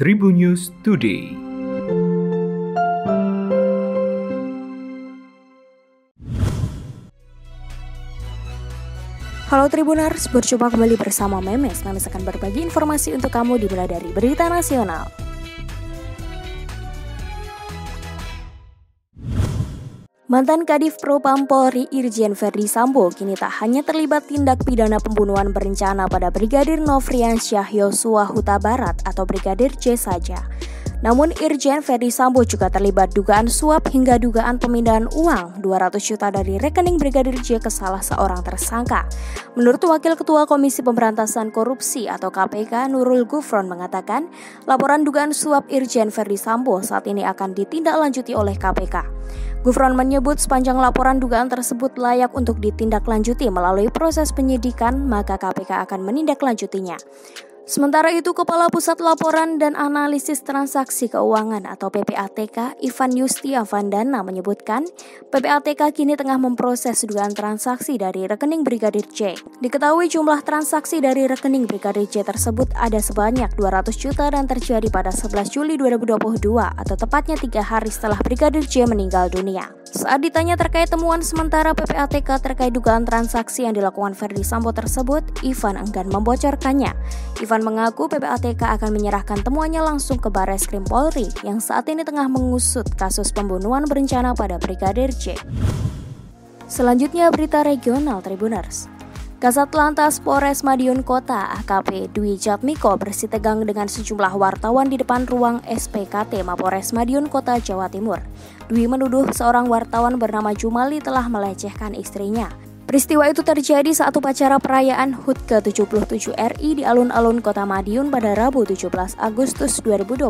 Tribun News Today. Halo Tribuners, berjumpa kembali bersama Memes. Memes akan berbagi informasi untuk kamu dimulai dari berita nasional. Mantan Kadif Propam Polri Irjen Verdi Sambo kini tak hanya terlibat tindak pidana pembunuhan berencana pada Brigadir Nofriansyah Yosua Huta Barat atau Brigadir J saja. Namun Irjen Verdi Sambo juga terlibat dugaan suap hingga dugaan pemindahan uang 200 juta dari rekening Brigadir J ke salah seorang tersangka. Menurut Wakil Ketua Komisi Pemberantasan Korupsi atau KPK Nurul Gufron mengatakan, laporan dugaan suap Irjen Verdi Sambo saat ini akan ditindaklanjuti oleh KPK. Gufron menyebut sepanjang laporan dugaan tersebut layak untuk ditindaklanjuti melalui proses penyidikan, maka KPK akan menindaklanjutinya. Sementara itu, Kepala Pusat Laporan dan Analisis Transaksi Keuangan atau PPATK, Ivan Yustiavandana menyebutkan, PPATK kini tengah memproses dugaan transaksi dari rekening Brigadir J. Diketahui jumlah transaksi dari rekening Brigadir J tersebut ada sebanyak 200 juta dan terjadi pada 11 Juli 2022 atau tepatnya 3 hari setelah Brigadir J meninggal dunia. Saat ditanya terkait temuan sementara PPATK terkait dugaan transaksi yang dilakukan Verdi Sambo tersebut, Ivan enggan membocorkannya. Ivan mengaku PPATK akan menyerahkan temuannya langsung ke Barreskrim Polri yang saat ini tengah mengusut kasus pembunuhan berencana pada Brigadir J. Selanjutnya berita regional Tribuners. Kasat Lantas Polres Madiun Kota AKP Dwi Jatmiko bersitegang dengan sejumlah wartawan di depan ruang SPKT Mapolres Madiun Kota Jawa Timur. Dwi menuduh seorang wartawan bernama Jumali telah melecehkan istrinya. Peristiwa itu terjadi saat upacara perayaan HUT ke-77 RI di alun-alun Kota Madiun pada Rabu 17 Agustus 2022.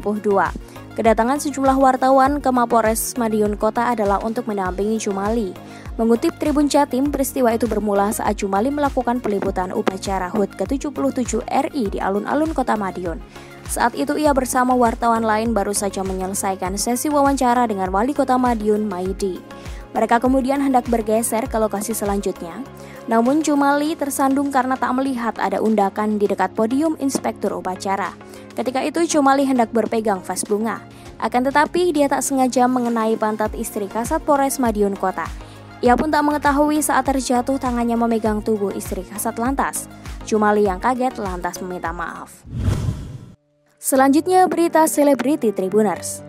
Kedatangan sejumlah wartawan ke Mapolres Madiun Kota adalah untuk mendampingi Jumali. Mengutip Tribun Jatim, peristiwa itu bermula saat Jumali melakukan peliputan upacara HUT ke-77 RI di alun-alun Kota Madiun. Saat itu ia bersama wartawan lain baru saja menyelesaikan sesi wawancara dengan Wali Kota Madiun, Maidi. Mereka kemudian hendak bergeser ke lokasi selanjutnya. Namun Jumali tersandung karena tak melihat ada undakan di dekat podium inspektur upacara. Ketika itu Jumali hendak berpegang vas bunga. Akan tetapi dia tak sengaja mengenai pantat istri Kasat Polres Madiun Kota. Ia pun tak mengetahui saat terjatuh tangannya memegang tubuh istri Kasat Lantas. Jumali yang kaget lantas meminta maaf. Selanjutnya berita selebriti Tribuners.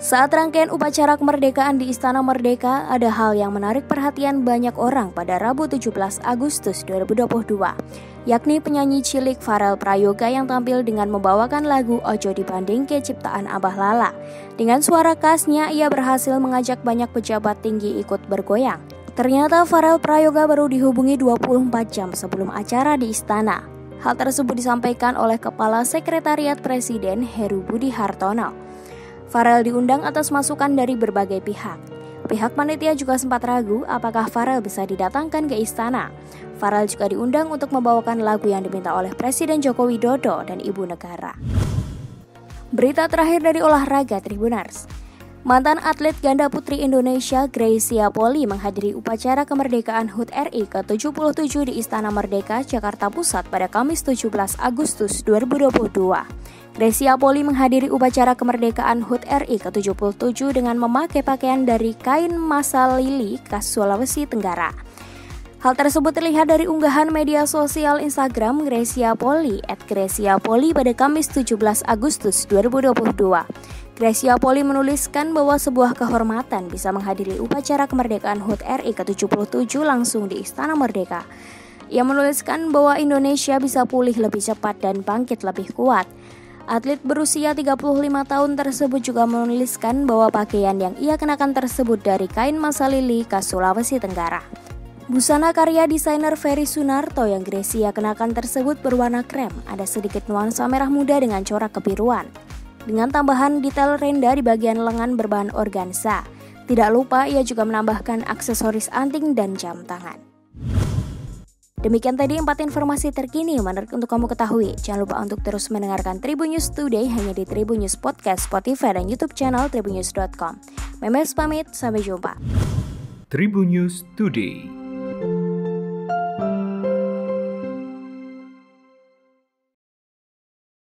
Saat rangkaian upacara kemerdekaan di Istana Merdeka, ada hal yang menarik perhatian banyak orang pada Rabu 17 Agustus 2022, yakni penyanyi cilik Farel Prayoga yang tampil dengan membawakan lagu Ojo Dibandingke ciptaan Abah Lala. Dengan suara khasnya, ia berhasil mengajak banyak pejabat tinggi ikut bergoyang. Ternyata Farel Prayoga baru dihubungi 24 jam sebelum acara di Istana. Hal tersebut disampaikan oleh Kepala Sekretariat Presiden Heru Budi Hartono. Farel diundang atas masukan dari berbagai pihak. Pihak panitia juga sempat ragu apakah Farel bisa didatangkan ke istana. Farel juga diundang untuk membawakan lagu yang diminta oleh Presiden Joko Widodo dan Ibu Negara. Berita terakhir dari olahraga Tribuners. Mantan atlet ganda putri Indonesia Greysia Poli menghadiri upacara kemerdekaan HUT RI ke-77 di Istana Merdeka, Jakarta Pusat pada Kamis 17 Agustus 2022. Greysia Poli menghadiri upacara kemerdekaan HUT RI ke-77 dengan memakai pakaian dari kain masa lili khas Sulawesi Tenggara. Hal tersebut terlihat dari unggahan media sosial Instagram Greysia Poli @greysiapoli pada Kamis 17 Agustus 2022. Greysia Poli menuliskan bahwa sebuah kehormatan bisa menghadiri upacara kemerdekaan HUT RI ke-77 langsung di Istana Merdeka. Ia menuliskan bahwa Indonesia bisa pulih lebih cepat dan bangkit lebih kuat. Atlet berusia 35 tahun tersebut juga menuliskan bahwa pakaian yang ia kenakan tersebut dari kain masa lili khas Sulawesi Tenggara. Busana karya desainer Ferry Sunarto yang Greysia kenakan tersebut berwarna krem, ada sedikit nuansa merah muda dengan corak kebiruan. Dengan tambahan detail renda di bagian lengan berbahan organza. Tidak lupa ia juga menambahkan aksesoris anting dan jam tangan. Demikian tadi 4 informasi terkini menarik untuk kamu ketahui. Jangan lupa untuk terus mendengarkan Tribun News Today hanya di Tribun News Podcast, Spotify, dan YouTube channel tribunnews.com. Memes pamit, sampai jumpa. Tribun News Today.